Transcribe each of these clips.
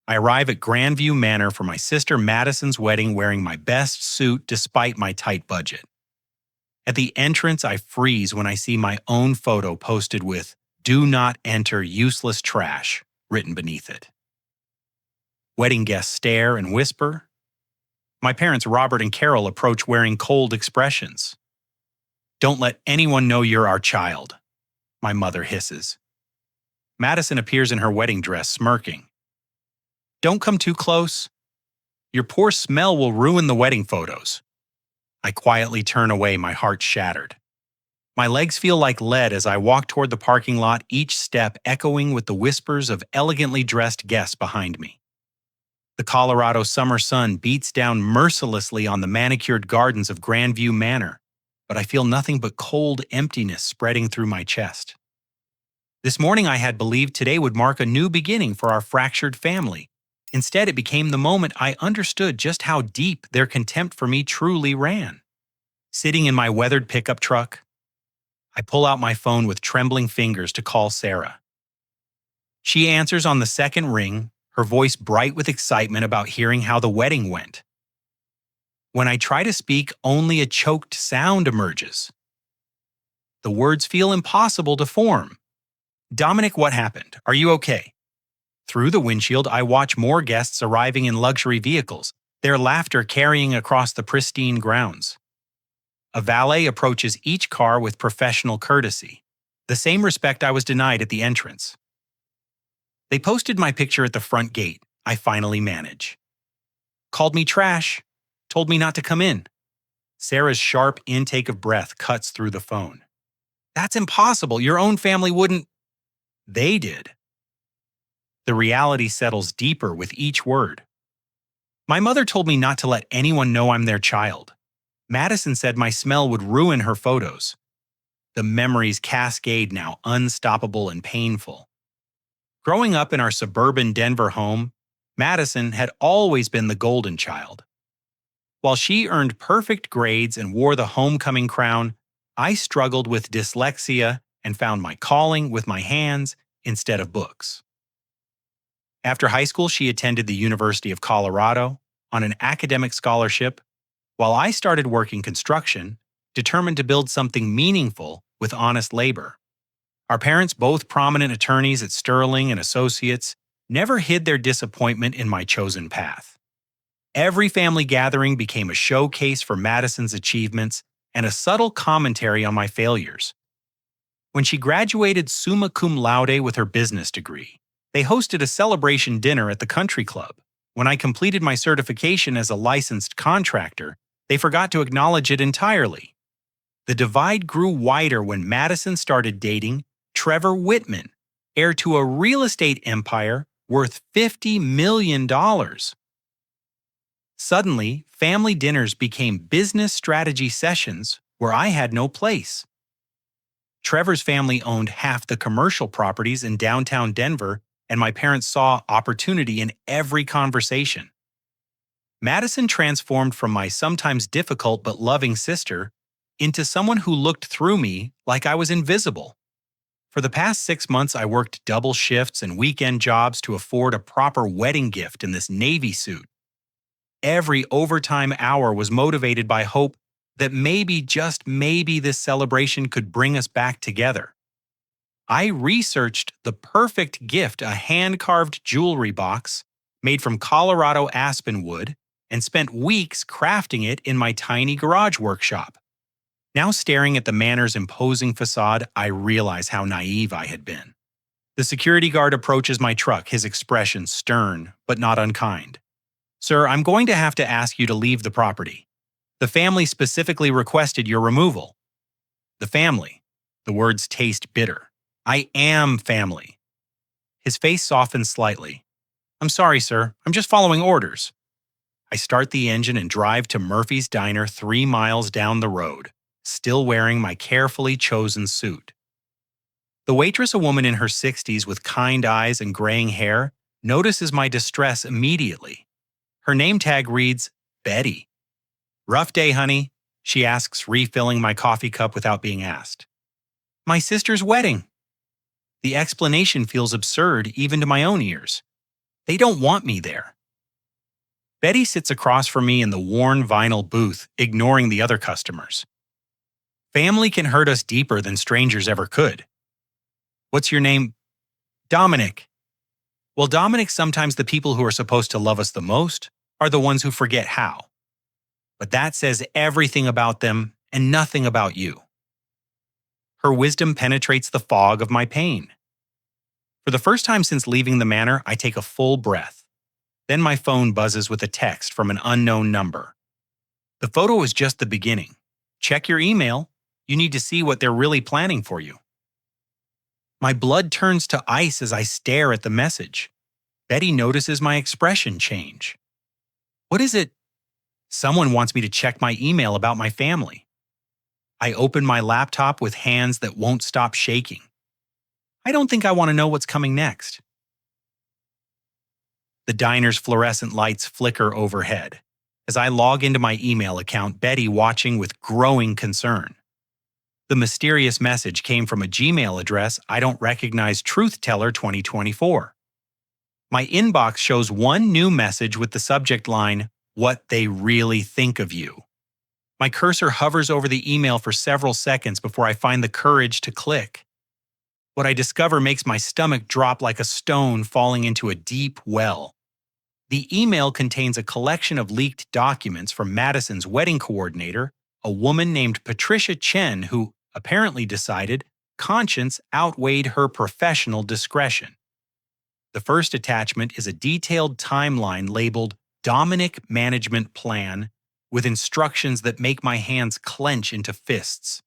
I arrive at Grandview Manor for my sister Madison's wedding wearing my best suit despite my tight budget. At the entrance, I freeze when I see my own photo posted with "Do not enter useless trash" written beneath it. Wedding guests stare and whisper. My parents Robert and Carol approach wearing cold expressions. "Don't let anyone know you're our child," my mother hisses. Madison appears in her wedding dress, smirking. "Don't come too close. Your poor smell will ruin the wedding photos." I quietly turn away, my heart shattered. My legs feel like lead as I walk toward the parking lot, each step echoing with the whispers of elegantly dressed guests behind me. The Colorado summer sun beats down mercilessly on the manicured gardens of Grandview Manor, but I feel nothing but cold emptiness spreading through my chest. This morning I had believed today would mark a new beginning for our fractured family. Instead, it became the moment I understood just how deep their contempt for me truly ran. Sitting in my weathered pickup truck, I pull out my phone with trembling fingers to call Sarah. She answers on the second ring, her voice bright with excitement about hearing how the wedding went. When I try to speak, only a choked sound emerges. The words feel impossible to form. "Dominic, what happened? Are you okay?" Through the windshield, I watch more guests arriving in luxury vehicles, their laughter carrying across the pristine grounds. A valet approaches each car with professional courtesy, the same respect I was denied at the entrance. They posted my picture at the front gate. I finally manage. Called me trash, told me not to come in. Sarah's sharp intake of breath cuts through the phone. "That's impossible. Your own family wouldn't." "They did." The reality settles deeper with each word. My mother told me not to let anyone know I'm their child. Madison said my smell would ruin her photos. The memories cascade now, unstoppable and painful. Growing up in our suburban Denver home, Madison had always been the golden child. While she earned perfect grades and wore the homecoming crown, I struggled with dyslexia and found my calling with my hands instead of books. After high school, she attended the University of Colorado on an academic scholarship, while I started working construction, determined to build something meaningful with honest labor. Our parents, both prominent attorneys at Sterling and Associates, never hid their disappointment in my chosen path. Every family gathering became a showcase for Madison's achievements and a subtle commentary on my failures. When she graduated summa cum laude with her business degree, they hosted a celebration dinner at the country club. When I completed my certification as a licensed contractor, they forgot to acknowledge it entirely. The divide grew wider when Madison started dating Trevor Whitman, heir to a real estate empire worth $50 million. Suddenly, family dinners became business strategy sessions where I had no place. Trevor's family owned half the commercial properties in downtown Denver, and my parents saw opportunity in every conversation. Madison transformed from my sometimes difficult but loving sister into someone who looked through me like I was invisible. For the past 6 months, I worked double shifts and weekend jobs to afford a proper wedding gift in this Navy suit. Every overtime hour was motivated by hope that maybe, just maybe, this celebration could bring us back together. I researched the perfect gift, a hand-carved jewelry box made from Colorado aspen wood, and spent weeks crafting it in my tiny garage workshop. Now staring at the manor's imposing facade, I realize how naive I had been. The security guard approaches my truck, his expression stern but not unkind. "Sir, I'm going to have to ask you to leave the property. The family specifically requested your removal." The family. The words taste bitter. I am family. His face softens slightly. "I'm sorry, sir. I'm just following orders." I start the engine and drive to Murphy's Diner 3 miles down the road, still wearing my carefully chosen suit. The waitress, a woman in her 60s with kind eyes and graying hair, notices my distress immediately. Her name tag reads Betty. "Rough day, honey?" she asks, refilling my coffee cup without being asked. "My sister's wedding." The explanation feels absurd even to my own ears. They don't want me there. Betty sits across from me in the worn vinyl booth, ignoring the other customers. Family can hurt us deeper than strangers ever could. What's your name? Dominic. Well, Dominic, sometimes the people who are supposed to love us the most are the ones who forget how. But that says everything about them and nothing about you. Her wisdom penetrates the fog of my pain. For the first time since leaving the manor, I take a full breath. Then my phone buzzes with a text from an unknown number. The photo is just the beginning. Check your email. You need to see what they're really planning for you. My blood turns to ice as I stare at the message. Betty notices my expression change. What is it? Someone wants me to check my email about my family. I open my laptop with hands that won't stop shaking. I don't think I want to know what's coming next. The diner's fluorescent lights flicker overhead. As I log into my email account, Betty watching with growing concern. The mysterious message came from a Gmail address I don't recognize, Truth-Teller 2024. My inbox shows one new message with the subject line, "What they really think of you." My cursor hovers over the email for several seconds before I find the courage to click. What I discover makes my stomach drop like a stone falling into a deep well. The email contains a collection of leaked documents from Madison's wedding coordinator, a woman named Patricia Chen, who apparently decided conscience outweighed her professional discretion. The first attachment is a detailed timeline labeled Dominic Management Plan with instructions that make my hands clench into fists.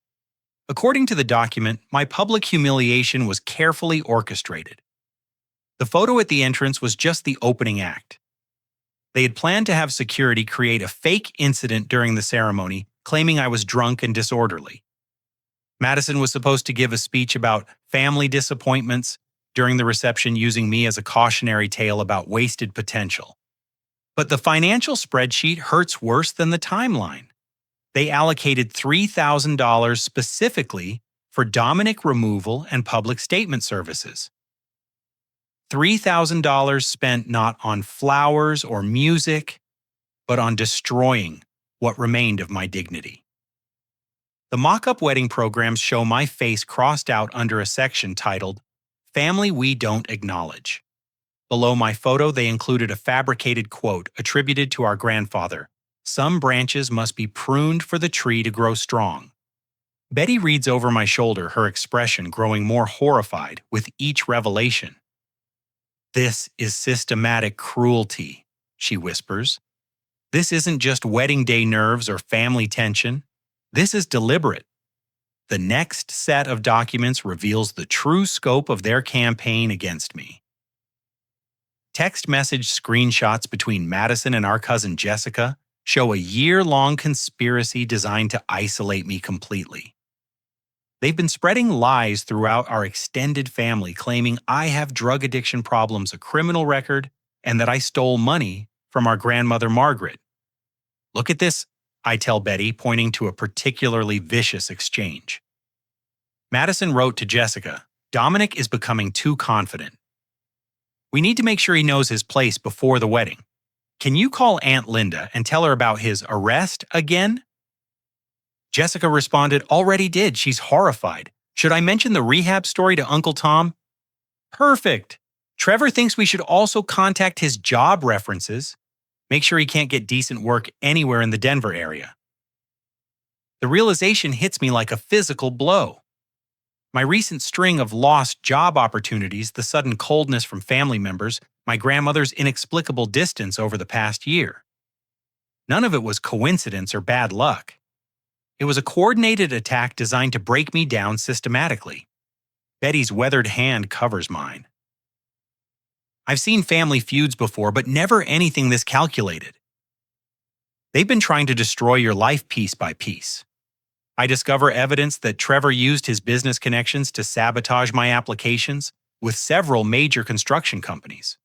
According to the document, my public humiliation was carefully orchestrated. The photo at the entrance was just the opening act. They had planned to have security create a fake incident during the ceremony, claiming I was drunk and disorderly. Madison was supposed to give a speech about family disappointments during the reception, using me as a cautionary tale about wasted potential. But the financial spreadsheet hurts worse than the timeline. They allocated $3,000 specifically for Dominic removal and public statement services. $3,000 spent not on flowers or music, but on destroying what remained of my dignity. The mock-up wedding programs show my face crossed out under a section titled, "Family We Don't Acknowledge." Below my photo, they included a fabricated quote attributed to our grandfather, "Some branches must be pruned for the tree to grow strong." Betty reads over my shoulder, her expression growing more horrified with each revelation. "This is systematic cruelty," she whispers. "This isn't just wedding day nerves or family tension. This is deliberate." The next set of documents reveals the true scope of their campaign against me. Text message screenshots between Madison and our cousin Jessica show a year-long conspiracy designed to isolate me completely. They've been spreading lies throughout our extended family, claiming I have drug addiction problems, a criminal record, and that I stole money from our grandmother Margaret. "Look at this," I tell Betty, pointing to a particularly vicious exchange. Madison wrote to Jessica, "Dominic is becoming too confident. We need to make sure he knows his place before the wedding. Can you call Aunt Linda and tell her about his arrest again?" Jessica responded, "Already did. She's horrified. Should I mention the rehab story to Uncle Tom?" "Perfect. Trevor thinks we should also contact his job references. Make sure he can't get decent work anywhere in the Denver area." The realization hits me like a physical blow. My recent string of lost job opportunities, the sudden coldness from family members, my grandmother's inexplicable distance over the past year. None of it was coincidence or bad luck. It was a coordinated attack designed to break me down systematically. Betty's weathered hand covers mine. I've seen family feuds before, but never anything this calculated. They've been trying to destroy your life piece by piece. I discover evidence that Trevor used his business connections to sabotage my applications with several major construction companies.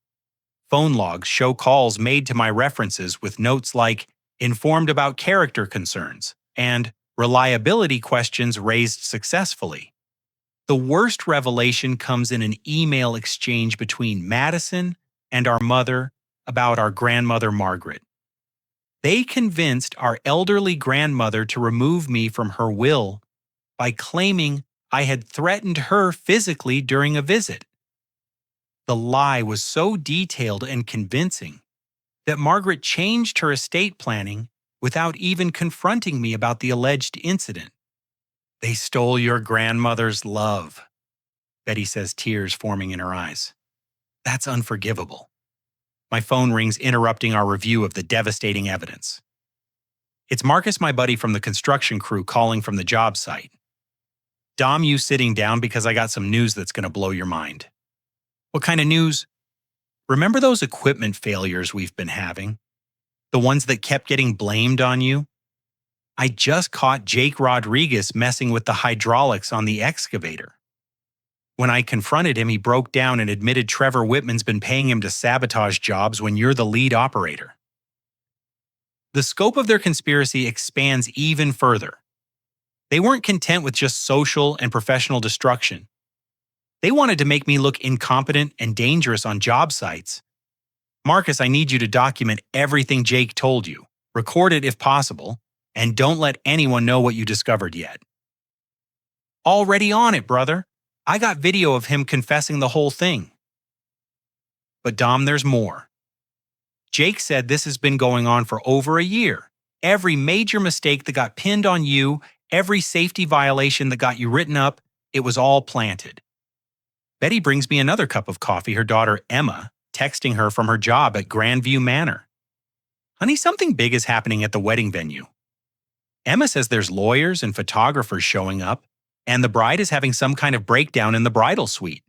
Phone logs show calls made to my references with notes like, "Informed about character concerns," and "Reliability questions raised successfully." The worst revelation comes in an email exchange between Madison and our mother about our grandmother Margaret. They convinced our elderly grandmother to remove me from her will by claiming I had threatened her physically during a visit. The lie was so detailed and convincing that Margaret changed her estate planning without even confronting me about the alleged incident. They stole your grandmother's love, Betty says, tears forming in her eyes. That's unforgivable. My phone rings, interrupting our review of the devastating evidence. It's Marcus, my buddy from the construction crew, calling from the job site. Dom, you sitting down because I got some news that's going to blow your mind. What kind of news? Remember those equipment failures we've been having? The ones that kept getting blamed on you? I just caught Jake Rodriguez messing with the hydraulics on the excavator. When I confronted him, he broke down and admitted Trevor Whitman's been paying him to sabotage jobs when you're the lead operator. The scope of their conspiracy expands even further. They weren't content with just social and professional destruction. They wanted to make me look incompetent and dangerous on job sites. Marcus, I need you to document everything Jake told you, record it if possible, and don't let anyone know what you discovered yet. Already on it, brother. I got video of him confessing the whole thing. But Dom, there's more. Jake said this has been going on for over a year. Every major mistake that got pinned on you, every safety violation that got you written up, it was all planted. Betty brings me another cup of coffee, her daughter Emma, texting her from her job at Grandview Manor. Honey, something big is happening at the wedding venue. Emma says there's lawyers and photographers showing up, and the bride is having some kind of breakdown in the bridal suite.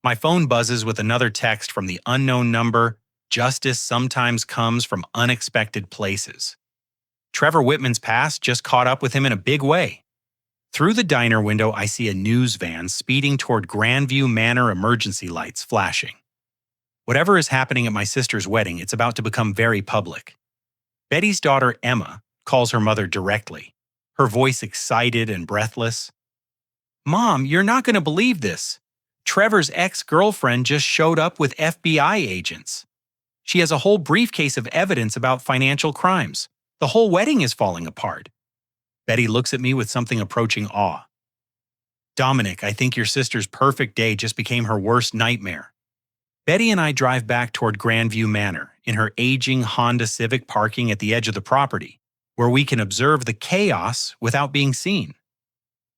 My phone buzzes with another text from the unknown number. Justice sometimes comes from unexpected places. Trevor Whitman's past just caught up with him in a big way. Through the diner window, I see a news van speeding toward Grandview Manor, emergency lights flashing. Whatever is happening at my sister's wedding, it's about to become very public. Betty's daughter, Emma, calls her mother directly, her voice excited and breathless. Mom, you're not going to believe this. Trevor's ex-girlfriend just showed up with FBI agents. She has a whole briefcase of evidence about financial crimes. The whole wedding is falling apart. Betty looks at me with something approaching awe. Dominic, I think your sister's perfect day just became her worst nightmare. Betty and I drive back toward Grandview Manor in her aging Honda Civic, parking at the edge of the property, where we can observe the chaos without being seen.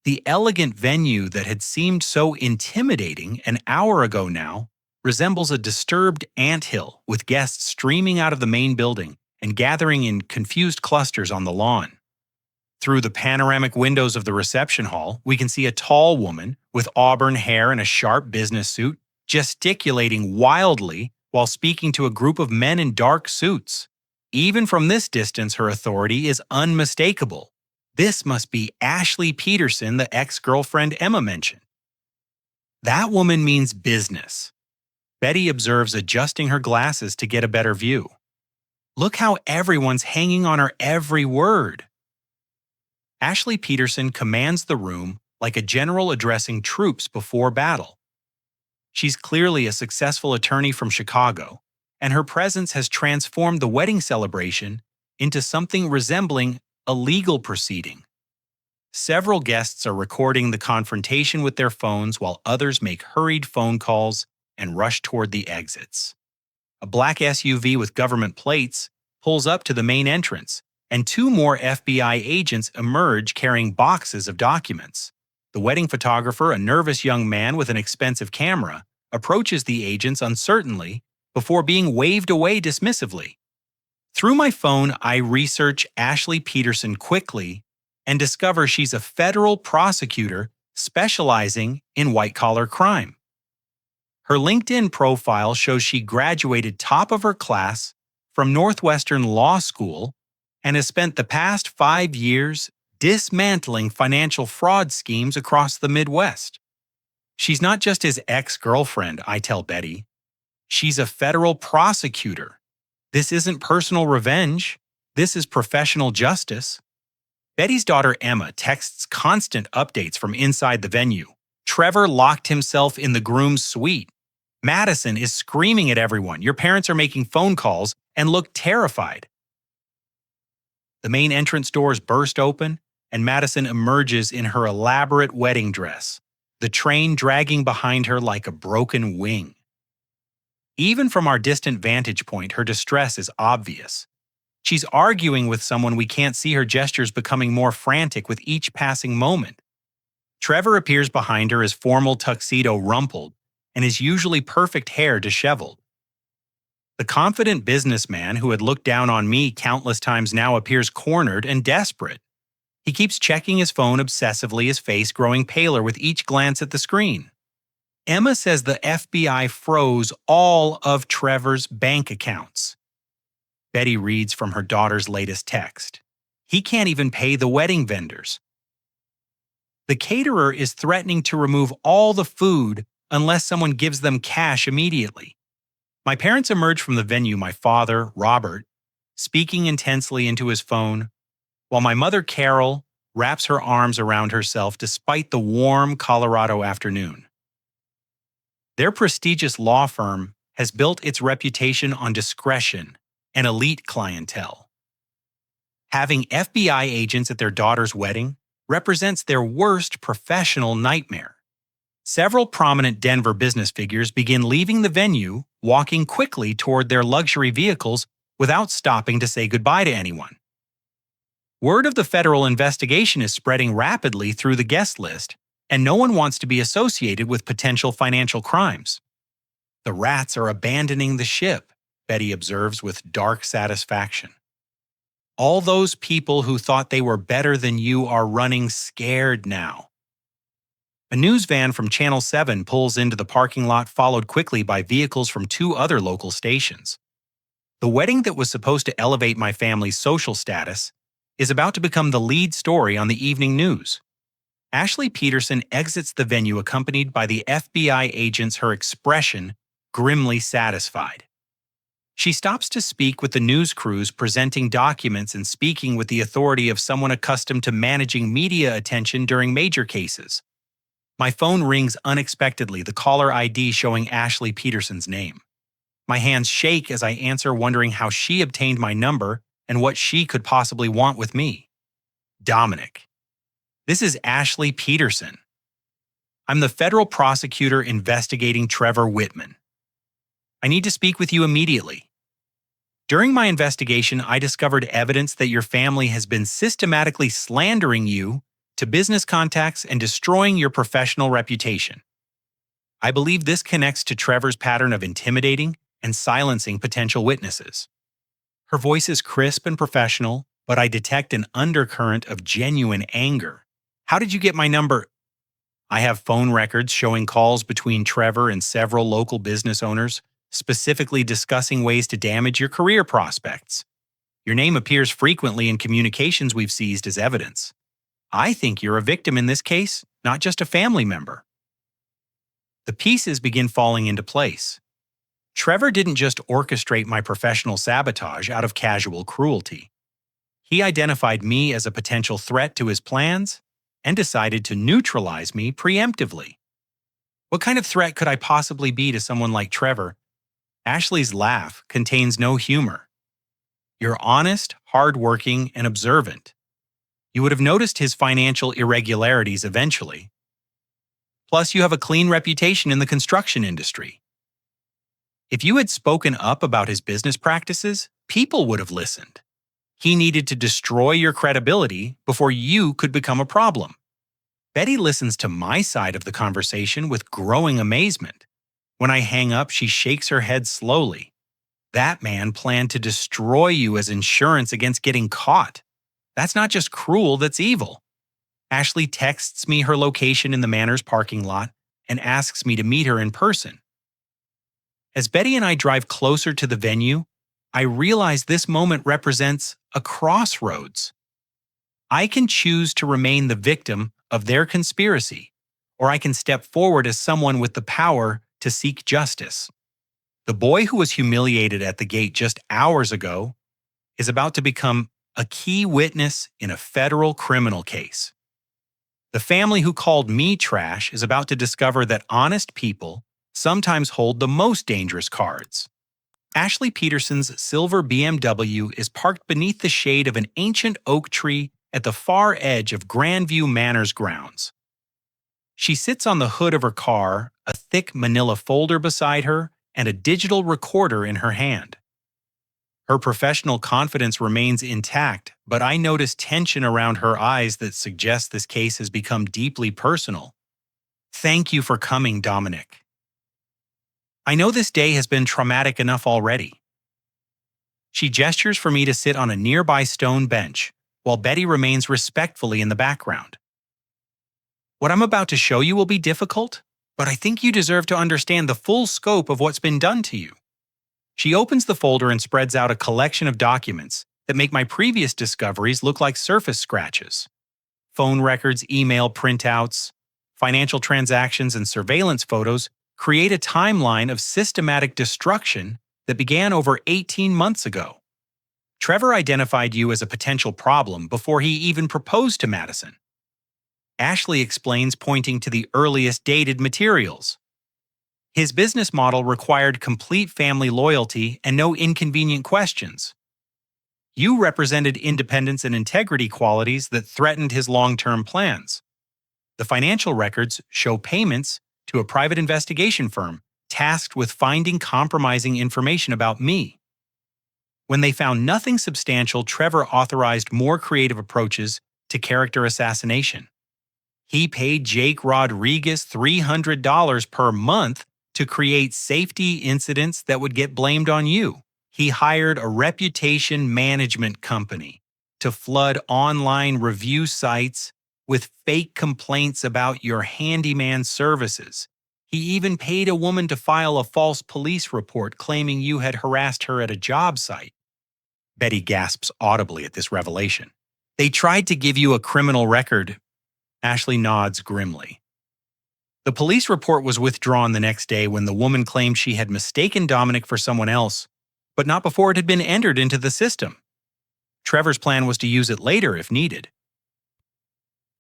The elegant venue that had seemed so intimidating an hour ago now resembles a disturbed anthill, with guests streaming out of the main building and gathering in confused clusters on the lawn. Through the panoramic windows of the reception hall, we can see a tall woman with auburn hair and a sharp business suit gesticulating wildly while speaking to a group of men in dark suits. Even from this distance, her authority is unmistakable. This must be Ashley Peterson, the ex-girlfriend Emma mentioned. That woman means business. Betty observes, adjusting her glasses to get a better view. Look how everyone's hanging on her every word. Ashley Peterson commands the room like a general addressing troops before battle. She's clearly a successful attorney from Chicago, and her presence has transformed the wedding celebration into something resembling a legal proceeding. Several guests are recording the confrontation with their phones while others make hurried phone calls and rush toward the exits. A black SUV with government plates pulls up to the main entrance, and two more FBI agents emerge carrying boxes of documents. The wedding photographer, a nervous young man with an expensive camera, approaches the agents uncertainly before being waved away dismissively. Through my phone, I research Ashley Peterson quickly and discover she's a federal prosecutor specializing in white-collar crime. Her LinkedIn profile shows she graduated top of her class from Northwestern Law School and has spent the past 5 years dismantling financial fraud schemes across the Midwest. She's not just his ex-girlfriend, I tell Betty. She's a federal prosecutor. This isn't personal revenge. This is professional justice. Betty's daughter Emma texts constant updates from inside the venue. Trevor locked himself in the groom's suite. Madison is screaming at everyone. Your parents are making phone calls and look terrified. The main entrance doors burst open, and Madison emerges in her elaborate wedding dress, the train dragging behind her like a broken wing. Even from our distant vantage point, her distress is obvious. She's arguing with someone we can't see, her gestures becoming more frantic with each passing moment. Trevor appears behind her, his formal tuxedo rumpled and his usually perfect hair disheveled. The confident businessman who had looked down on me countless times now appears cornered and desperate. He keeps checking his phone obsessively, his face growing paler with each glance at the screen. Emma says the FBI froze all of Trevor's bank accounts. Betty reads from her daughter's latest text. He can't even pay the wedding vendors. The caterer is threatening to remove all the food unless someone gives them cash immediately. My parents emerge from the venue, my father, Robert, speaking intensely into his phone, while my mother, Carol, wraps her arms around herself despite the warm Colorado afternoon. Their prestigious law firm has built its reputation on discretion and elite clientele. Having FBI agents at their daughter's wedding represents their worst professional nightmare. Several prominent Denver business figures begin leaving the venue, walking quickly toward their luxury vehicles without stopping to say goodbye to anyone. Word of the federal investigation is spreading rapidly through the guest list, and no one wants to be associated with potential financial crimes. The rats are abandoning the ship, Betty observes with dark satisfaction. All those people who thought they were better than you are running scared now. A news van from Channel 7 pulls into the parking lot, followed quickly by vehicles from 2 other local stations. The wedding that was supposed to elevate my family's social status is about to become the lead story on the evening news. Ashley Peterson exits the venue accompanied by the FBI agents, her expression grimly satisfied. She stops to speak with the news crews, presenting documents and speaking with the authority of someone accustomed to managing media attention during major cases. My phone rings unexpectedly, the caller ID showing Ashley Peterson's name. My hands shake as I answer, wondering how she obtained my number and what she could possibly want with me. Dominic. This is Ashley Peterson. I'm the federal prosecutor investigating Trevor Whitman. I need to speak with you immediately. During my investigation, I discovered evidence that your family has been systematically slandering you to business contacts and destroying your professional reputation. I believe this connects to Trevor's pattern of intimidating and silencing potential witnesses. Her voice is crisp and professional, but I detect an undercurrent of genuine anger. How did you get my number? I have phone records showing calls between Trevor and several local business owners, specifically discussing ways to damage your career prospects. Your name appears frequently in communications we've seized as evidence. I think you're a victim in this case, not just a family member. The pieces begin falling into place. Trevor didn't just orchestrate my professional sabotage out of casual cruelty. He identified me as a potential threat to his plans and decided to neutralize me preemptively. What kind of threat could I possibly be to someone like Trevor? Ashley's laugh contains no humor. You're honest, hardworking, and observant. You would have noticed his financial irregularities eventually. Plus, you have a clean reputation in the construction industry. If you had spoken up about his business practices, people would have listened. He needed to destroy your credibility before you could become a problem. Betty listens to my side of the conversation with growing amazement. When I hang up, she shakes her head slowly. That man planned to destroy you as insurance against getting caught. That's not just cruel, that's evil. Ashley texts me her location in the Manor's parking lot and asks me to meet her in person. As Betty and I drive closer to the venue, I realize this moment represents a crossroads. I can choose to remain the victim of their conspiracy, or I can step forward as someone with the power to seek justice. The boy who was humiliated at the gate just hours ago is about to become a key witness in a federal criminal case. The family who called me trash is about to discover that honest people sometimes hold the most dangerous cards. Ashley Peterson's silver BMW is parked beneath the shade of an ancient oak tree at the far edge of Grandview Manor's grounds. She sits on the hood of her car, a thick manila folder beside her, and a digital recorder in her hand. Her professional confidence remains intact, but I notice tension around her eyes that suggests this case has become deeply personal. Thank you for coming, Dominic. I know this day has been traumatic enough already. She gestures for me to sit on a nearby stone bench, while Betty remains respectfully in the background. What I'm about to show you will be difficult, but I think you deserve to understand the full scope of what's been done to you. She opens the folder and spreads out a collection of documents that make my previous discoveries look like surface scratches. Phone records, email printouts, financial transactions, and surveillance photos create a timeline of systematic destruction that began over 18 months ago. Trevor identified you as a potential problem before he even proposed to Madison. Ashley explains, pointing to the earliest dated materials. His business model required complete family loyalty and no inconvenient questions. You represented independence and integrity qualities that threatened his long-term plans. The financial records show payments to a private investigation firm tasked with finding compromising information about me. When they found nothing substantial, Trevor authorized more creative approaches to character assassination. He paid Jake Rodriguez $300 per month to create safety incidents that would get blamed on you. He hired a reputation management company to flood online review sites with fake complaints about your handyman services. He even paid a woman to file a false police report claiming you had harassed her at a job site. Betty gasps audibly at this revelation. They tried to give you a criminal record. Ashley nods grimly. The police report was withdrawn the next day when the woman claimed she had mistaken Dominic for someone else, but not before it had been entered into the system. Trevor's plan was to use it later if needed.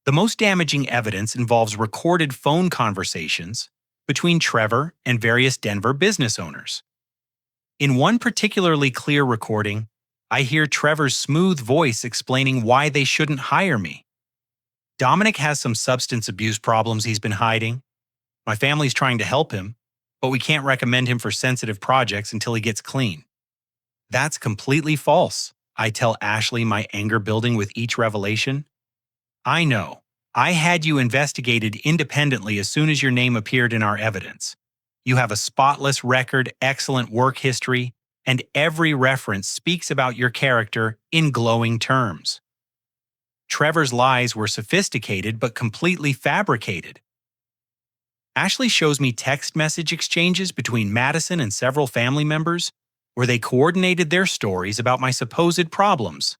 The most damaging evidence involves recorded phone conversations between Trevor and various Denver business owners. In one particularly clear recording, I hear Trevor's smooth voice explaining why they shouldn't hire me. Dominic has some substance abuse problems he's been hiding. My family's trying to help him, but we can't recommend him for sensitive projects until he gets clean. That's completely false, I tell Ashley, my anger building with each revelation. I know. I had you investigated independently as soon as your name appeared in our evidence. You have a spotless record, excellent work history, and every reference speaks about your character in glowing terms. Trevor's lies were sophisticated but completely fabricated. Ashley shows me text message exchanges between Madison and several family members where they coordinated their stories about my supposed problems.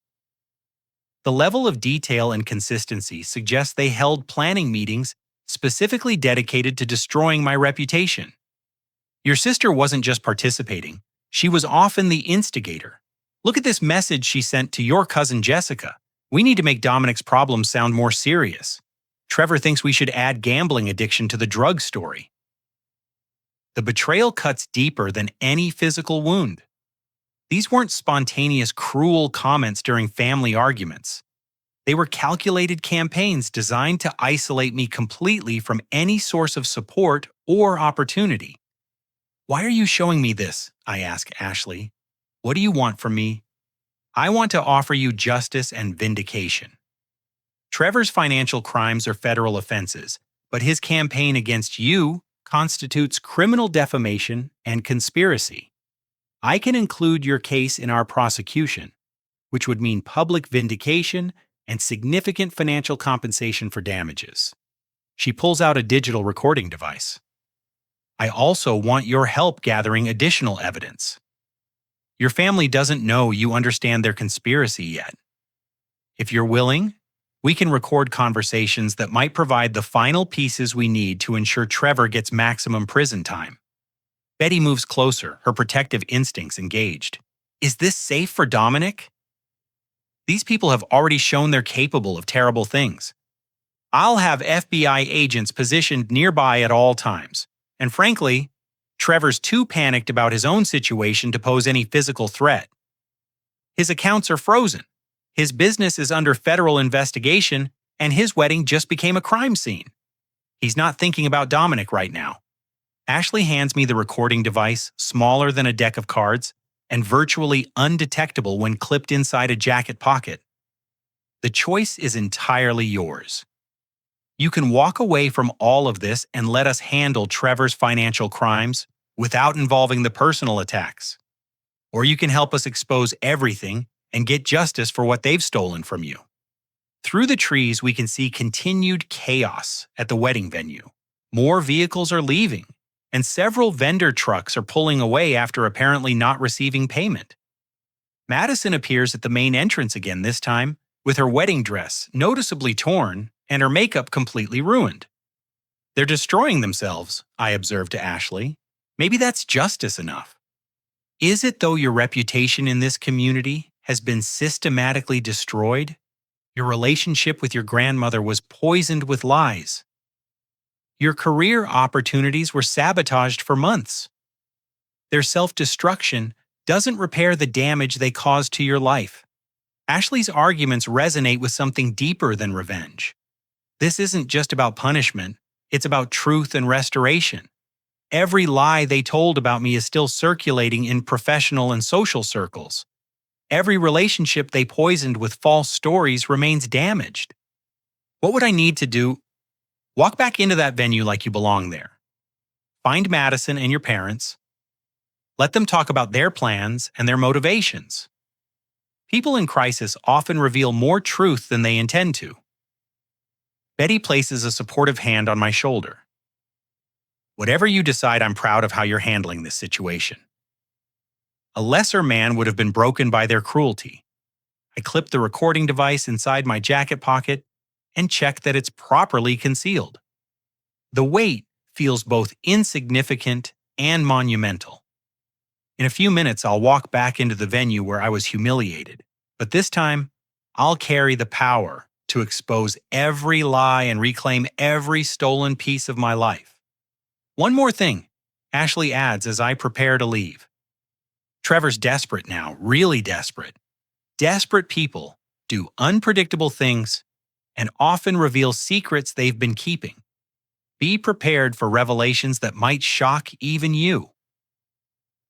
The level of detail and consistency suggests they held planning meetings specifically dedicated to destroying my reputation. Your sister wasn't just participating, she was often the instigator. Look at this message she sent to your cousin Jessica. We need to make Dominic's problems sound more serious. Trevor thinks we should add gambling addiction to the drug story. The betrayal cuts deeper than any physical wound. These weren't spontaneous, cruel comments during family arguments. They were calculated campaigns designed to isolate me completely from any source of support or opportunity. Why are you showing me this? I ask Ashley. What do you want from me? I want to offer you justice and vindication. Trevor's financial crimes are federal offenses, but his campaign against you constitutes criminal defamation and conspiracy. I can include your case in our prosecution, which would mean public vindication and significant financial compensation for damages. She pulls out a digital recording device. I also want your help gathering additional evidence. Your family doesn't know you understand their conspiracy yet. If you're willing, we can record conversations that might provide the final pieces we need to ensure Trevor gets maximum prison time. Betty moves closer, her protective instincts engaged. Is this safe for Dominic? These people have already shown they're capable of terrible things. I'll have FBI agents positioned nearby at all times. And frankly, Trevor's too panicked about his own situation to pose any physical threat. His accounts are frozen. His business is under federal investigation, and his wedding just became a crime scene. He's not thinking about Dominic right now. Ashley hands me the recording device, smaller than a deck of cards, and virtually undetectable when clipped inside a jacket pocket. The choice is entirely yours. You can walk away from all of this and let us handle Trevor's financial crimes without involving the personal attacks. Or you can help us expose everything and get justice for what they've stolen from you. Through the trees, we can see continued chaos at the wedding venue. More vehicles are leaving, and several vendor trucks are pulling away after apparently not receiving payment. Madison appears at the main entrance again this time, with her wedding dress noticeably torn and her makeup completely ruined. They're destroying themselves, I observed to Ashley. Maybe that's justice enough. Is it, though, your reputation in this community has been systematically destroyed? Your relationship with your grandmother was poisoned with lies. Your career opportunities were sabotaged for months. Their self-destruction doesn't repair the damage they caused to your life. Ashley's arguments resonate with something deeper than revenge. This isn't just about punishment, it's about truth and restoration. Every lie they told about me is still circulating in professional and social circles. Every relationship they poisoned with false stories remains damaged. What would I need to do? Walk back into that venue like you belong there. Find Madison and your parents. Let them talk about their plans and their motivations. People in crisis often reveal more truth than they intend to. Betty places a supportive hand on my shoulder. Whatever you decide, I'm proud of how you're handling this situation. A lesser man would have been broken by their cruelty. I clip the recording device inside my jacket pocket and check that it's properly concealed. The weight feels both insignificant and monumental. In a few minutes, I'll walk back into the venue where I was humiliated, but this time, I'll carry the power to expose every lie and reclaim every stolen piece of my life. One more thing, Ashley adds as I prepare to leave. Trevor's desperate now, really desperate. Desperate people do unpredictable things and often reveal secrets they've been keeping. Be prepared for revelations that might shock even you.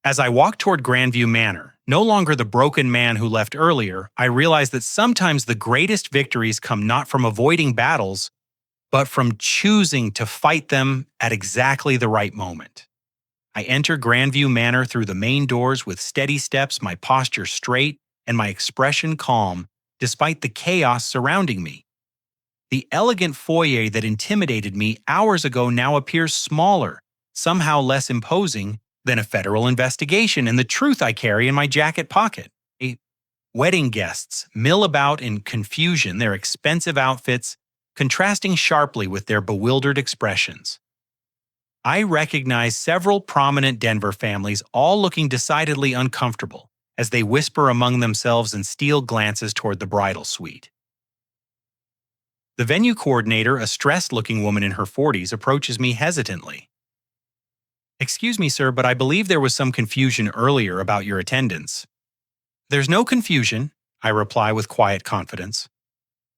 As I walk toward Grandview Manor, no longer the broken man who left earlier, I realize that sometimes the greatest victories come not from avoiding battles, but from choosing to fight them at exactly the right moment. I enter Grandview Manor through the main doors with steady steps, my posture straight, and my expression calm, despite the chaos surrounding me. The elegant foyer that intimidated me hours ago now appears smaller, somehow less imposing than a federal investigation and the truth I carry in my jacket pocket. Wedding guests mill about in confusion, their expensive outfits contrasting sharply with their bewildered expressions. I recognize several prominent Denver families, all looking decidedly uncomfortable as they whisper among themselves and steal glances toward the bridal suite. The venue coordinator, a stressed-looking woman in her 40s, approaches me hesitantly. "Excuse me, sir, but I believe there was some confusion earlier about your attendance." "There's no confusion," I reply with quiet confidence.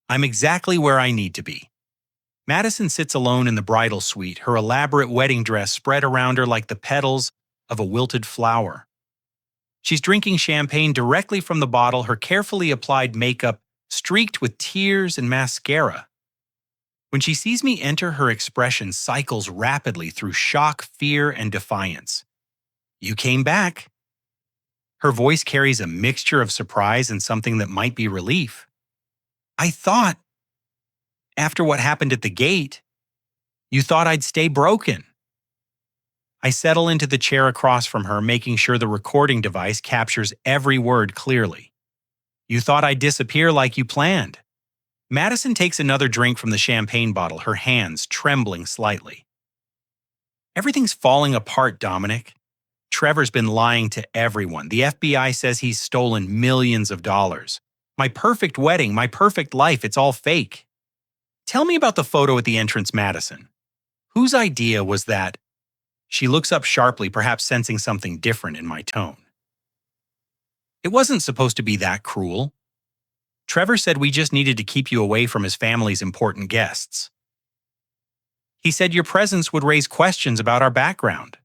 "I'm exactly where I need to be." Madison sits alone in the bridal suite, her elaborate wedding dress spread around her like the petals of a wilted flower. She's drinking champagne directly from the bottle, her carefully applied makeup streaked with tears and mascara. When she sees me enter, her expression cycles rapidly through shock, fear, and defiance. "You came back." Her voice carries a mixture of surprise and something that might be relief. "I thought, after what happened at the gate, you thought I'd stay broken." I settle into the chair across from her, making sure the recording device captures every word clearly. "You thought I'd disappear like you planned." Madison takes another drink from the champagne bottle, her hands trembling slightly. "Everything's falling apart, Dominic. Trevor's been lying to everyone. The FBI says he's stolen millions of dollars. My perfect wedding, my perfect life, it's all fake." "Tell me about the photo at the entrance, Madison. Whose idea was that?" She looks up sharply, perhaps sensing something different in my tone. It wasn't supposed to be that cruel. Trevor said we just needed to keep you away from his family's important guests. He said your presence would raise questions about our background.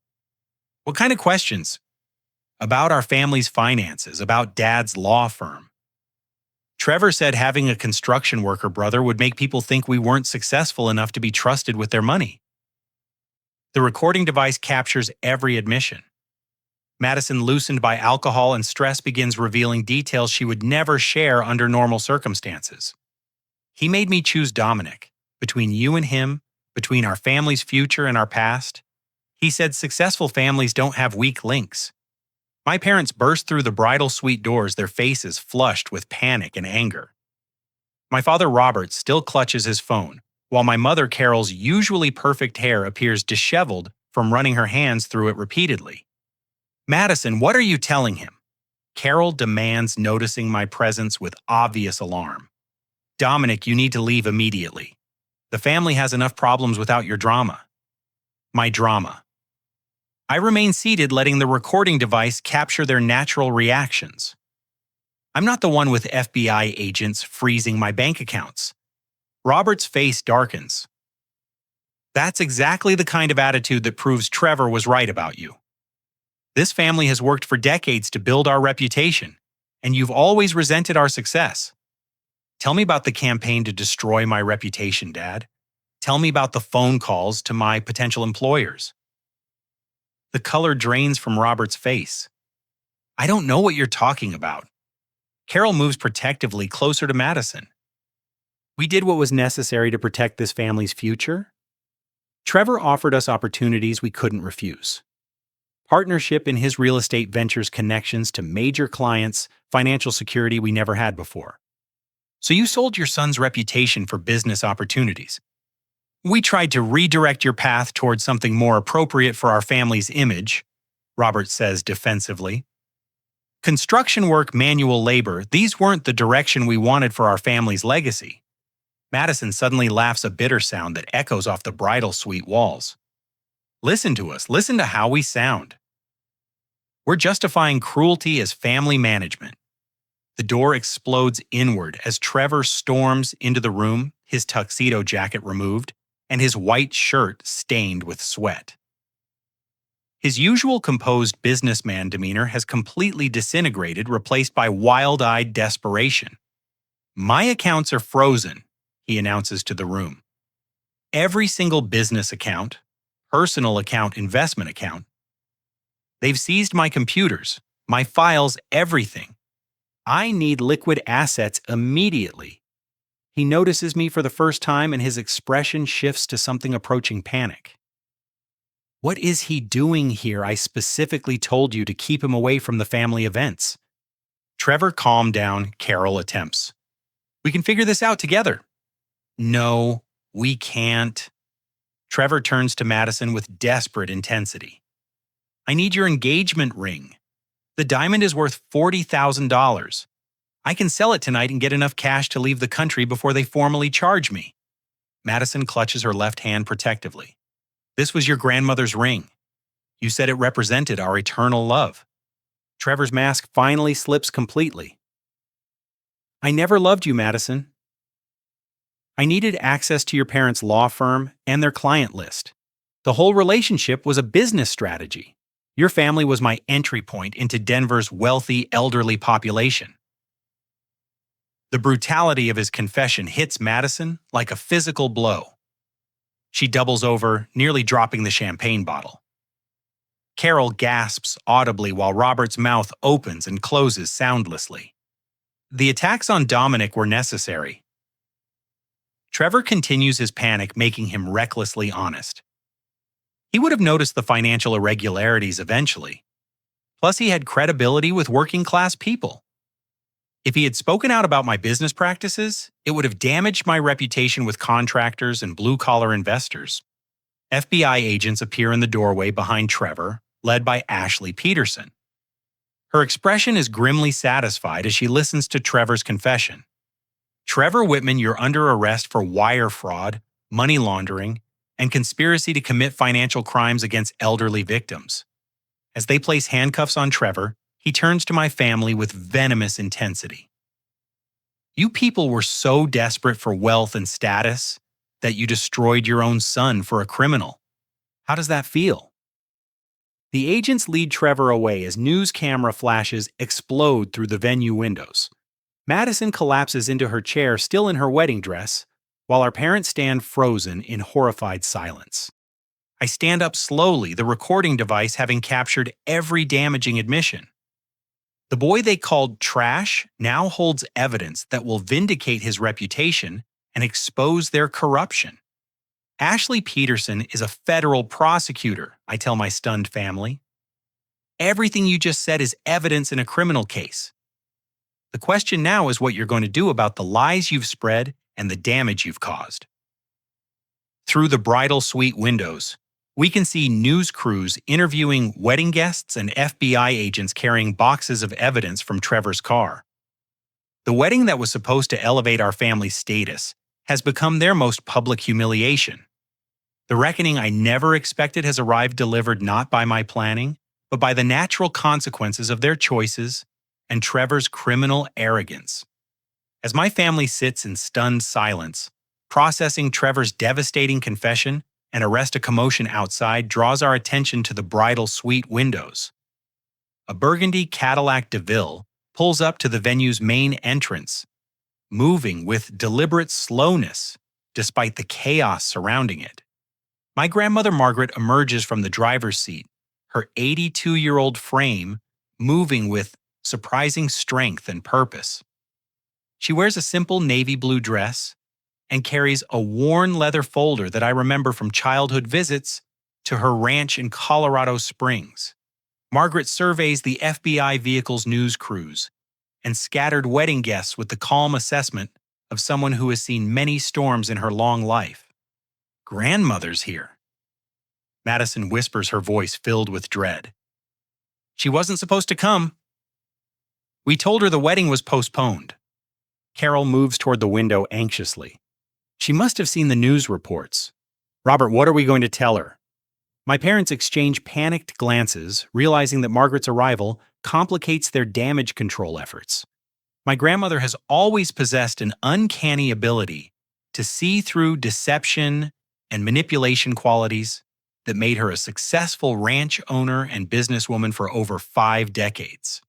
What kind of questions? About our family's finances, about Dad's law firm. Trevor said having a construction worker brother would make people think we weren't successful enough to be trusted with their money. The recording device captures every admission. Madison, loosened by alcohol and stress, begins revealing details she would never share under normal circumstances. He made me choose Dominic. Between you and him, between our family's future and our past. He said successful families don't have weak links. My parents burst through the bridal suite doors, their faces flushed with panic and anger. My father, Robert, still clutches his phone, while my mother, Carol's usually perfect hair appears disheveled from running her hands through it repeatedly. Madison, what are you telling him? Carol demands, noticing my presence with obvious alarm. Dominic, you need to leave immediately. The family has enough problems without your drama. My drama. I remain seated, letting the recording device capture their natural reactions. I'm not the one with FBI agents freezing my bank accounts. Robert's face darkens. That's exactly the kind of attitude that proves Trevor was right about you. This family has worked for decades to build our reputation, and you've always resented our success. Tell me about the campaign to destroy my reputation, Dad. Tell me about the phone calls to my potential employers. The color drains from Robert's face. I don't know what you're talking about. Carol moves protectively closer to Madison. We did what was necessary to protect this family's future. Trevor offered us opportunities we couldn't refuse. Partnership in his real estate ventures, connections to major clients, financial security we never had before. So you sold your son's reputation for business opportunities. We tried to redirect your path towards something more appropriate for our family's image, Robert says defensively. Construction work, manual labor, these weren't the direction we wanted for our family's legacy. Madison suddenly laughs, a bitter sound that echoes off the bridal suite walls. Listen to us. Listen to how we sound. We're justifying cruelty as family management. The door explodes inward as Trevor storms into the room, his tuxedo jacket removed, and his white shirt stained with sweat. His usual composed businessman demeanor has completely disintegrated, replaced by wild-eyed desperation. My accounts are frozen, he announces to the room. Every single business account, personal account, investment account. They've seized my computers, my files, everything. I need liquid assets immediately. He notices me for the first time and his expression shifts to something approaching panic. What is he doing here? I specifically told you to keep him away from the family events. Trevor, calm down, Carol attempts. We can figure this out together. No, we can't. Trevor turns to Madison with desperate intensity. I need your engagement ring. The diamond is worth $40,000. I can sell it tonight and get enough cash to leave the country before they formally charge me. Madison clutches her left hand protectively. This was your grandmother's ring. You said it represented our eternal love. Trevor's mask finally slips completely. I never loved you, Madison. I needed access to your parents' law firm and their client list. The whole relationship was a business strategy. Your family was my entry point into Denver's wealthy, elderly population. The brutality of his confession hits Madison like a physical blow. She doubles over, nearly dropping the champagne bottle. Carol gasps audibly while Robert's mouth opens and closes soundlessly. The attacks on Dominic were necessary. Trevor continues his panic, making him recklessly honest. He would have noticed the financial irregularities eventually. Plus, he had credibility with working-class people. If he had spoken out about my business practices, it would have damaged my reputation with contractors and blue-collar investors. FBI agents appear in the doorway behind Trevor, led by Ashley Peterson. Her expression is grimly satisfied as she listens to Trevor's confession. Trevor Whitman, you're under arrest for wire fraud, money laundering, and conspiracy to commit financial crimes against elderly victims. As they place handcuffs on Trevor, he turns to my family with venomous intensity. You people were so desperate for wealth and status that you destroyed your own son for a criminal. How does that feel? The agents lead Trevor away as news camera flashes explode through the venue windows. Madison collapses into her chair, still in her wedding dress, while our parents stand frozen in horrified silence. I stand up slowly, the recording device having captured every damaging admission. The boy they called trash now holds evidence that will vindicate his reputation and expose their corruption. Ashley Peterson is a federal prosecutor, I tell my stunned family. Everything you just said is evidence in a criminal case. The question now is what you're going to do about the lies you've spread and the damage you've caused. Through the bridal suite windows, we can see news crews interviewing wedding guests and FBI agents carrying boxes of evidence from Trevor's car. The wedding that was supposed to elevate our family's status has become their most public humiliation. The reckoning I never expected has arrived, delivered not by my planning, but by the natural consequences of their choices and Trevor's criminal arrogance. As my family sits in stunned silence, processing Trevor's devastating confession, and arrest a commotion outside draws our attention to the bridal suite windows. A burgundy Cadillac DeVille pulls up to the venue's main entrance, moving with deliberate slowness despite the chaos surrounding it. My grandmother Margaret emerges from the driver's seat, her 82-year-old frame moving with surprising strength and purpose. She wears a simple navy blue dress and carries a worn leather folder that I remember from childhood visits to her ranch in Colorado Springs. Margaret surveys the FBI vehicle's news crews and scattered wedding guests with the calm assessment of someone who has seen many storms in her long life. Grandmother's here. Madison whispers, her voice filled with dread. She wasn't supposed to come. We told her the wedding was postponed. Carol moves toward the window anxiously. She must have seen the news reports. Robert, what are we going to tell her? My parents exchange panicked glances, realizing that Margaret's arrival complicates their damage control efforts. My grandmother has always possessed an uncanny ability to see through deception and manipulation qualities that made her a successful ranch owner and businesswoman for over 5 decades.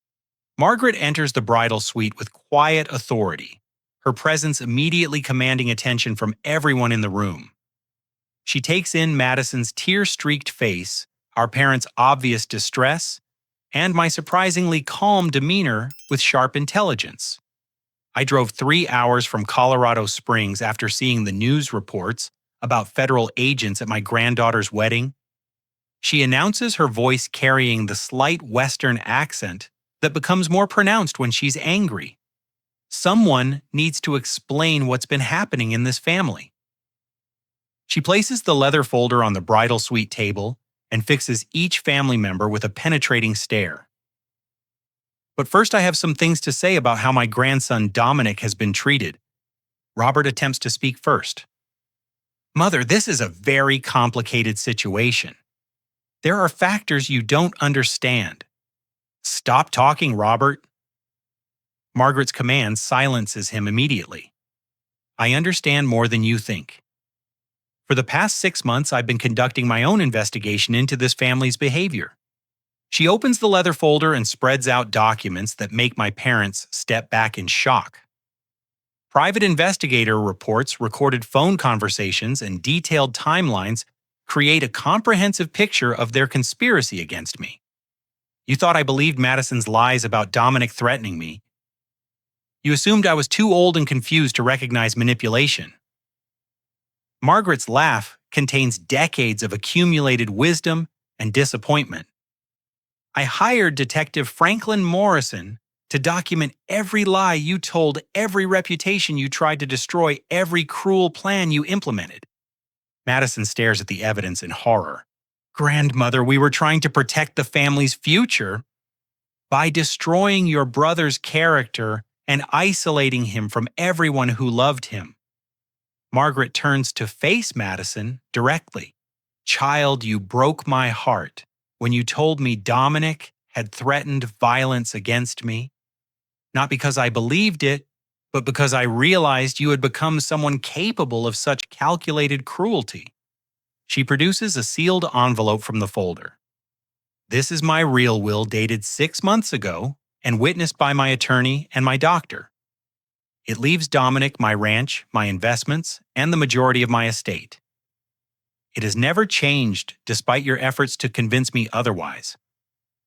Margaret enters the bridal suite with quiet authority, her presence immediately commanding attention from everyone in the room. She takes in Madison's tear-streaked face, our parents' obvious distress, and my surprisingly calm demeanor with sharp intelligence. I drove 3 hours from Colorado Springs after seeing the news reports about federal agents at my granddaughter's wedding. She announces, her voice carrying the slight Western accent that becomes more pronounced when she's angry. Someone needs to explain what's been happening in this family. She places the leather folder on the bridal suite table and fixes each family member with a penetrating stare. But first, I have some things to say about how my grandson Dominic has been treated. Robert attempts to speak first. Mother, this is a very complicated situation. There are factors you don't understand. Stop talking, Robert. Margaret's command silences him immediately. I understand more than you think. For the past 6 months, I've been conducting my own investigation into this family's behavior. She opens the leather folder and spreads out documents that make my parents step back in shock. Private investigator reports, recorded phone conversations, and detailed timelines create a comprehensive picture of their conspiracy against me. You thought I believed Madison's lies about Dominic threatening me. You assumed I was too old and confused to recognize manipulation. Margaret's laugh contains decades of accumulated wisdom and disappointment. I hired Detective Franklin Morrison to document every lie you told, every reputation you tried to destroy, every cruel plan you implemented. Madison stares at the evidence in horror. Grandmother, we were trying to protect the family's future by destroying your brother's character and isolating him from everyone who loved him. Margaret turns to face Madison directly. Child, you broke my heart when you told me Dominic had threatened violence against me, not because I believed it, but because I realized you had become someone capable of such calculated cruelty. She produces a sealed envelope from the folder. This is my real will dated 6 months ago and witnessed by my attorney and my doctor. It leaves Dominic my ranch, my investments, and the majority of my estate. It has never changed despite your efforts to convince me otherwise.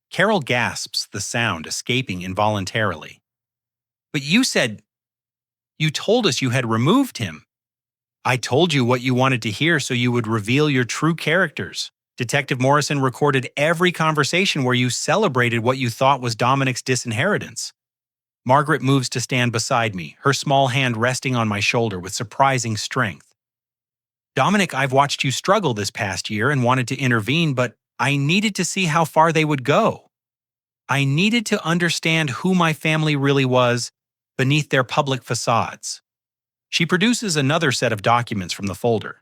Carol gasps, the sound escaping involuntarily. But you told us you had removed him. I told you what you wanted to hear so you would reveal your true characters. Detective Morrison recorded every conversation where you celebrated what you thought was Dominic's disinheritance. Margaret moves to stand beside me, her small hand resting on my shoulder with surprising strength. Dominic, I've watched you struggle this past year and wanted to intervene, but I needed to see how far they would go. I needed to understand who my family really was beneath their public facades. She produces another set of documents from the folder.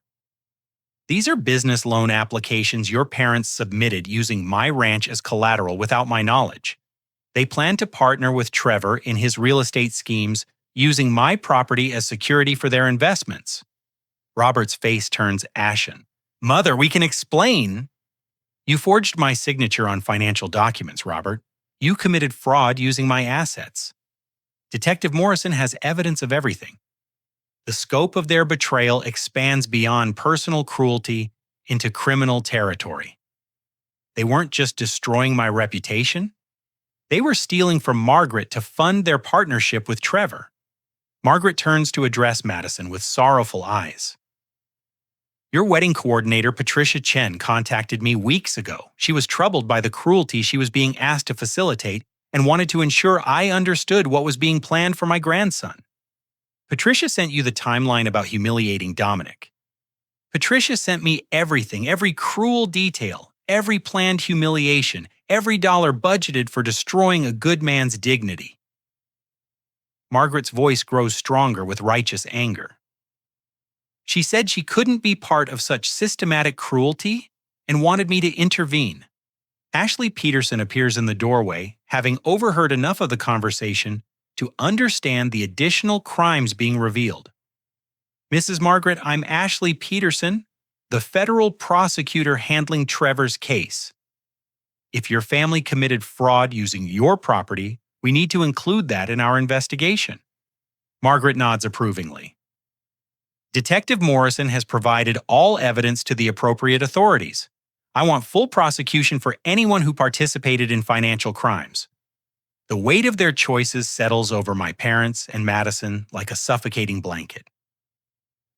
These are business loan applications your parents submitted using my ranch as collateral without my knowledge. They plan to partner with Trevor in his real estate schemes using my property as security for their investments. Robert's face turns ashen. Mother, we can explain. You forged my signature on financial documents, Robert. You committed fraud using my assets. Detective Morrison has evidence of everything. The scope of their betrayal expands beyond personal cruelty into criminal territory. They weren't just destroying my reputation. They were stealing from Margaret to fund their partnership with Trevor. Margaret turns to address Madison with sorrowful eyes. Your wedding coordinator, Patricia Chen, contacted me weeks ago. She was troubled by the cruelty she was being asked to facilitate and wanted to ensure I understood what was being planned for my grandson. Patricia sent you the timeline about humiliating Dominic. Patricia sent me everything, every cruel detail, every planned humiliation, every dollar budgeted for destroying a good man's dignity. Margaret's voice grows stronger with righteous anger. She said she couldn't be part of such systematic cruelty and wanted me to intervene. Ashley Peterson appears in the doorway, having overheard enough of the conversation to understand the additional crimes being revealed. Mrs. Margaret, I'm Ashley Peterson, the federal prosecutor handling Trevor's case. If your family committed fraud using your property, we need to include that in our investigation. Margaret nods approvingly. Detective Morrison has provided all evidence to the appropriate authorities. I want full prosecution for anyone who participated in financial crimes. The weight of their choices settles over my parents and Madison like a suffocating blanket.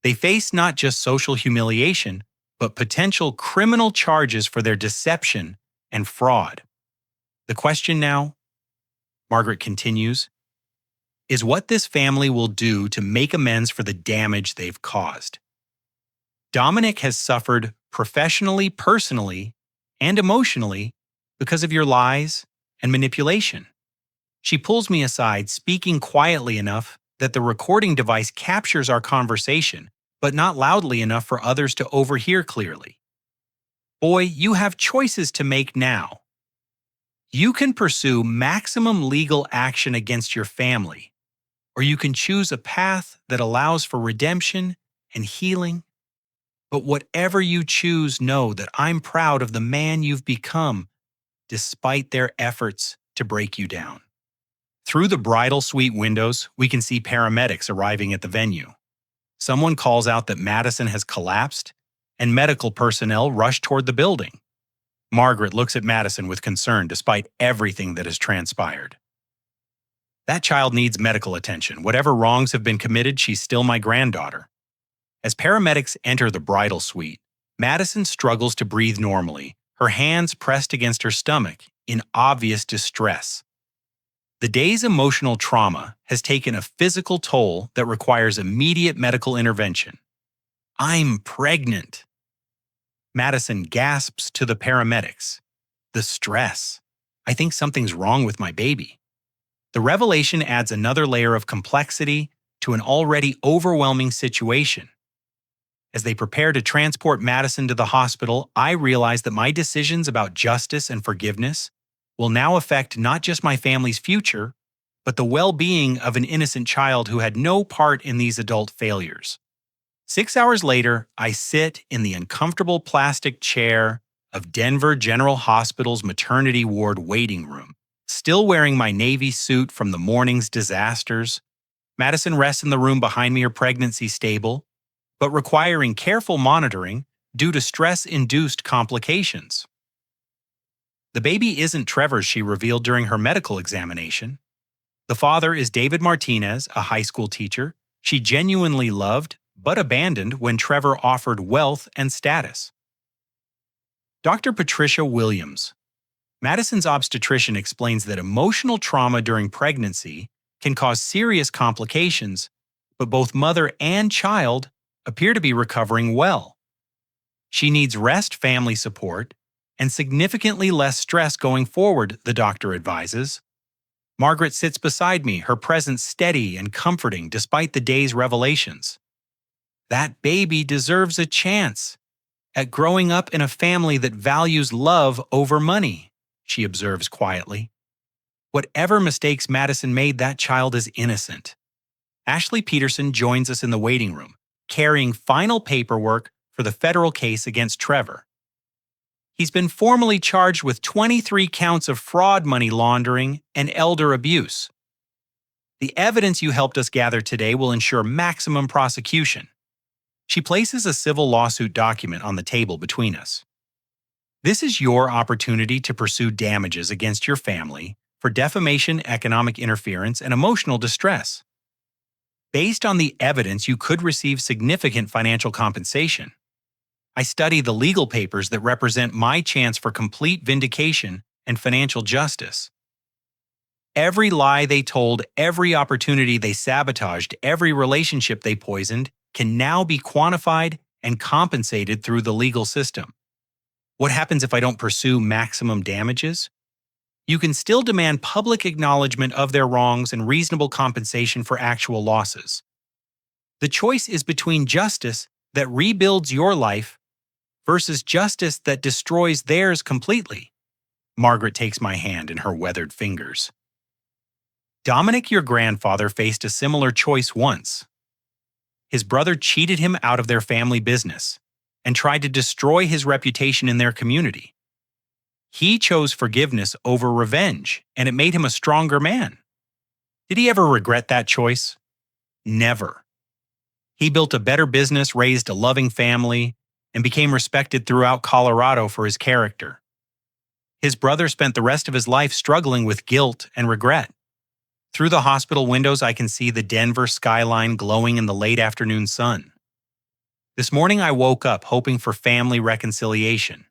They face not just social humiliation, but potential criminal charges for their deception and fraud. The question now, Margaret continues, is what this family will do to make amends for the damage they've caused. Dominic has suffered professionally, personally, and emotionally because of your lies and manipulation. She pulls me aside, speaking quietly enough that the recording device captures our conversation, but not loudly enough for others to overhear clearly. Boy, you have choices to make now. You can pursue maximum legal action against your family, or you can choose a path that allows for redemption and healing. But whatever you choose, know that I'm proud of the man you've become, despite their efforts to break you down. Through the bridal suite windows, we can see paramedics arriving at the venue. Someone calls out that Madison has collapsed, and medical personnel rush toward the building. Margaret looks at Madison with concern despite everything that has transpired. That child needs medical attention. Whatever wrongs have been committed, she's still my granddaughter. As paramedics enter the bridal suite, Madison struggles to breathe normally, her hands pressed against her stomach in obvious distress. The day's emotional trauma has taken a physical toll that requires immediate medical intervention. I'm pregnant. Madison gasps to the paramedics. The stress. I think something's wrong with my baby. The revelation adds another layer of complexity to an already overwhelming situation. As they prepare to transport Madison to the hospital, I realize that my decisions about justice and forgiveness will now affect not just my family's future, but the well-being of an innocent child who had no part in these adult failures. 6 hours later, I sit in the uncomfortable plastic chair of Denver General Hospital's maternity ward waiting room, still wearing my Navy suit from the morning's disasters. Madison rests in the room behind me, her pregnancy stable, but requiring careful monitoring due to stress-induced complications. The baby isn't Trevor's, she revealed during her medical examination. The father is David Martinez, a high school teacher she genuinely loved but abandoned when Trevor offered wealth and status. Dr. Patricia Williams, Madison's obstetrician, explains that emotional trauma during pregnancy can cause serious complications, but both mother and child appear to be recovering well. She needs rest, family support, and significantly less stress going forward, the doctor advises. Margaret sits beside me, her presence steady and comforting despite the day's revelations. That baby deserves a chance at growing up in a family that values love over money, she observes quietly. Whatever mistakes Madison made, that child is innocent. Ashley Peterson joins us in the waiting room, carrying final paperwork for the federal case against Trevor. He's been formally charged with 23 counts of fraud, money laundering, and elder abuse. The evidence you helped us gather today will ensure maximum prosecution. She places a civil lawsuit document on the table between us. This is your opportunity to pursue damages against your family for defamation, economic interference, and emotional distress. Based on the evidence, you could receive significant financial compensation. I study the legal papers that represent my chance for complete vindication and financial justice. Every lie they told, every opportunity they sabotaged, every relationship they poisoned can now be quantified and compensated through the legal system. What happens if I don't pursue maximum damages? You can still demand public acknowledgement of their wrongs and reasonable compensation for actual losses. The choice is between justice that rebuilds your life versus justice that destroys theirs completely. Margaret takes my hand in her weathered fingers. Dominic, your grandfather, faced a similar choice once. His brother cheated him out of their family business and tried to destroy his reputation in their community. He chose forgiveness over revenge, and it made him a stronger man. Did he ever regret that choice? Never. He built a better business, raised a loving family, and became respected throughout Colorado for his character. His brother spent the rest of his life struggling with guilt and regret. Through the hospital windows, I can see the Denver skyline glowing in the late afternoon sun. This morning, I woke up hoping for family reconciliation.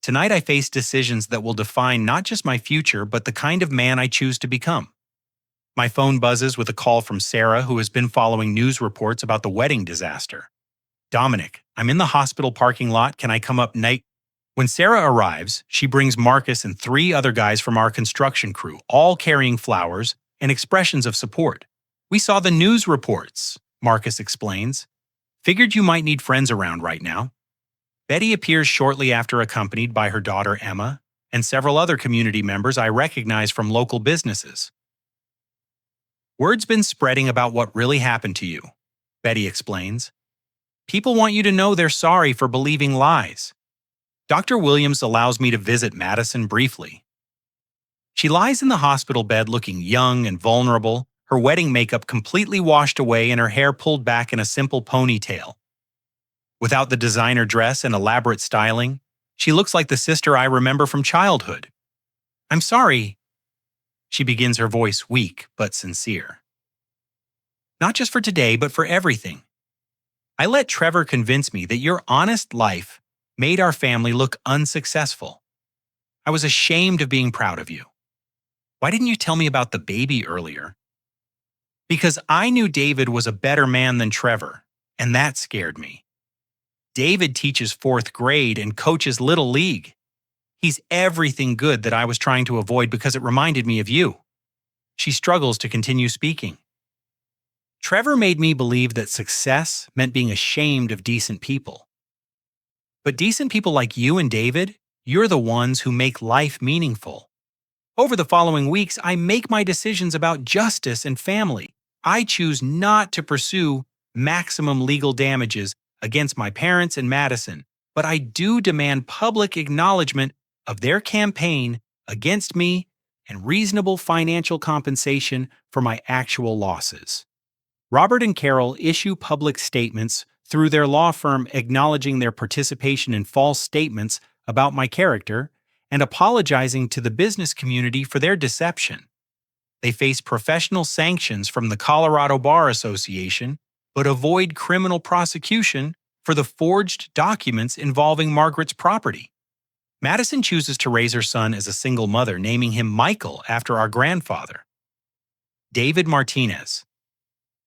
Tonight, I face decisions that will define not just my future, but the kind of man I choose to become. My phone buzzes with a call from Sarah, who has been following news reports about the wedding disaster. Dominic, I'm in the hospital parking lot. Can I come up night? When Sarah arrives, she brings Marcus and 3 other guys from our construction crew, all carrying flowers and expressions of support. We saw the news reports, Marcus explains. Figured you might need friends around right now. Betty appears shortly after, accompanied by her daughter Emma and several other community members I recognize from local businesses. Word's been spreading about what really happened to you, Betty explains. People want you to know they're sorry for believing lies. Dr. Williams allows me to visit Madison briefly. She lies in the hospital bed looking young and vulnerable, her wedding makeup completely washed away and her hair pulled back in a simple ponytail. Without the designer dress and elaborate styling, she looks like the sister I remember from childhood. I'm sorry. She begins, her voice weak but sincere. Not just for today, but for everything. I let Trevor convince me that your honest life made our family look unsuccessful. I was ashamed of being proud of you. Why didn't you tell me about the baby earlier? Because I knew David was a better man than Trevor, and that scared me. David teaches 4th grade and coaches Little League. He's everything good that I was trying to avoid because it reminded me of you. She struggles to continue speaking. Trevor made me believe that success meant being ashamed of decent people. But decent people like you and David, you're the ones who make life meaningful. Over the following weeks, I make my decisions about justice and family. I choose not to pursue maximum legal damages against my parents and Madison, but I do demand public acknowledgement of their campaign against me and reasonable financial compensation for my actual losses. Robert and Carol issue public statements through their law firm acknowledging their participation in false statements about my character and apologizing to the business community for their deception. They face professional sanctions from the Colorado Bar Association, but avoid criminal prosecution for the forged documents involving Margaret's property. Madison chooses to raise her son as a single mother, naming him Michael after our grandfather. David Martinez.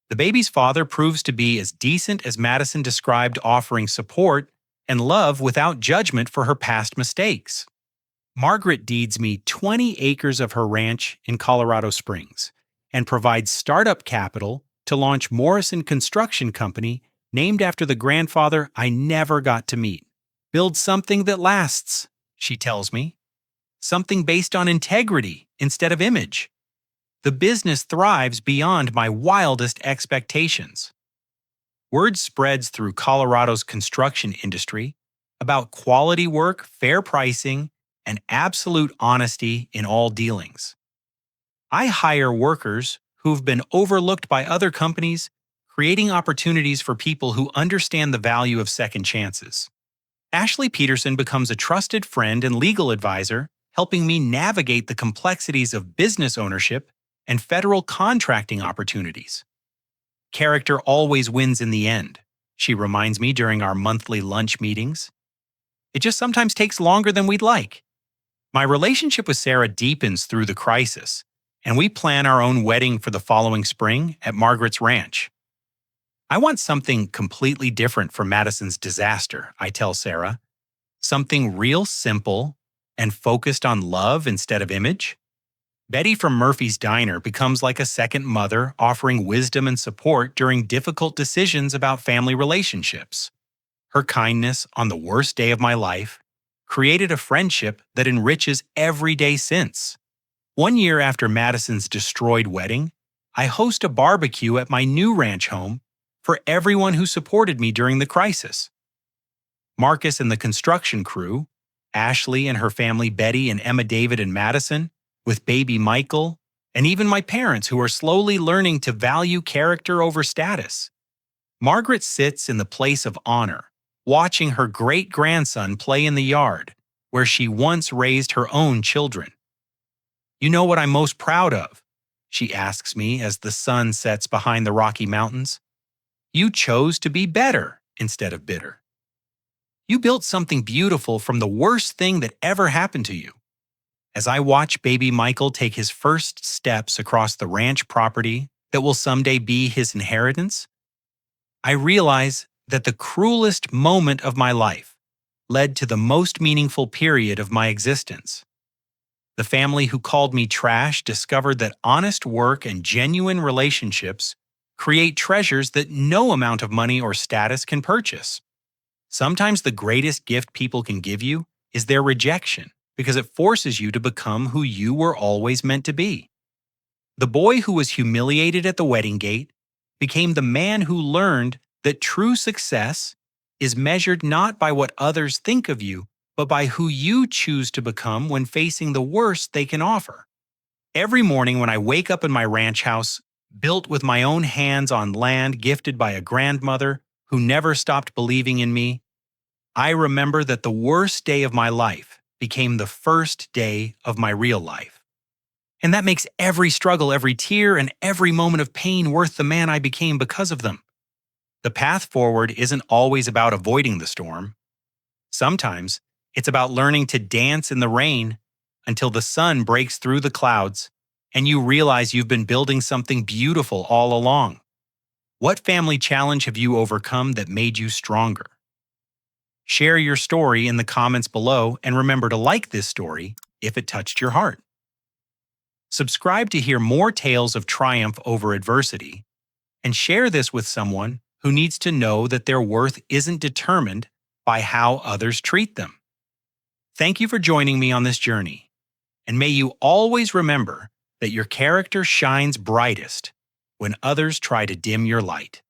The baby's father proves to be as decent as Madison described, offering support and love without judgment for her past mistakes. Margaret deeds me 20 acres of her ranch in Colorado Springs and provides startup capital to launch Morrison Construction Company, named after the grandfather I never got to meet. Build something that lasts, she tells me. Something based on integrity instead of image. The business thrives beyond my wildest expectations. Word spreads through Colorado's construction industry about quality work, fair pricing, and absolute honesty in all dealings. I hire workers who've been overlooked by other companies, creating opportunities for people who understand the value of second chances. Ashley Peterson becomes a trusted friend and legal advisor, helping me navigate the complexities of business ownership and federal contracting opportunities. Character always wins in the end, she reminds me during our monthly lunch meetings. It just sometimes takes longer than we'd like. My relationship with Sarah deepens through the crisis, and we plan our own wedding for the following spring at Margaret's ranch. I want something completely different from Madison's disaster, I tell Sarah. Something real simple and focused on love instead of image. Betty from Murphy's Diner becomes like a second mother, offering wisdom and support during difficult decisions about family relationships. Her kindness on the worst day of my life created a friendship that enriches every day since. 1 year after Madison's destroyed wedding, I host a barbecue at my new ranch home for everyone who supported me during the crisis. Marcus and the construction crew, Ashley and her family, Betty and Emma, David and Madison, with baby Michael, and even my parents who are slowly learning to value character over status. Margaret sits in the place of honor, watching her great-grandson play in the yard, where she once raised her own children. You know what I'm most proud of? She asks me as the sun sets behind the Rocky Mountains. You chose to be better instead of bitter. You built something beautiful from the worst thing that ever happened to you. As I watch baby Michael take his first steps across the ranch property that will someday be his inheritance, I realize that the cruelest moment of my life led to the most meaningful period of my existence. The family who called me trash discovered that honest work and genuine relationships create treasures that no amount of money or status can purchase. Sometimes the greatest gift people can give you is their rejection, because it forces you to become who you were always meant to be. The boy who was humiliated at the wedding gate became the man who learned that true success is measured not by what others think of you, but by who you choose to become when facing the worst they can offer. Every morning when I wake up in my ranch house, built with my own hands on land gifted by a grandmother who never stopped believing in me, I remember that the worst day of my life became the first day of my real life. And that makes every struggle, every tear, and every moment of pain worth the man I became because of them. The path forward isn't always about avoiding the storm. Sometimes it's about learning to dance in the rain until the sun breaks through the clouds and you realize you've been building something beautiful all along. What family challenge have you overcome that made you stronger? Share your story in the comments below and remember to like this story if it touched your heart. Subscribe to hear more tales of triumph over adversity and share this with someone who needs to know that their worth isn't determined by how others treat them. Thank you for joining me on this journey, and may you always remember that your character shines brightest when others try to dim your light.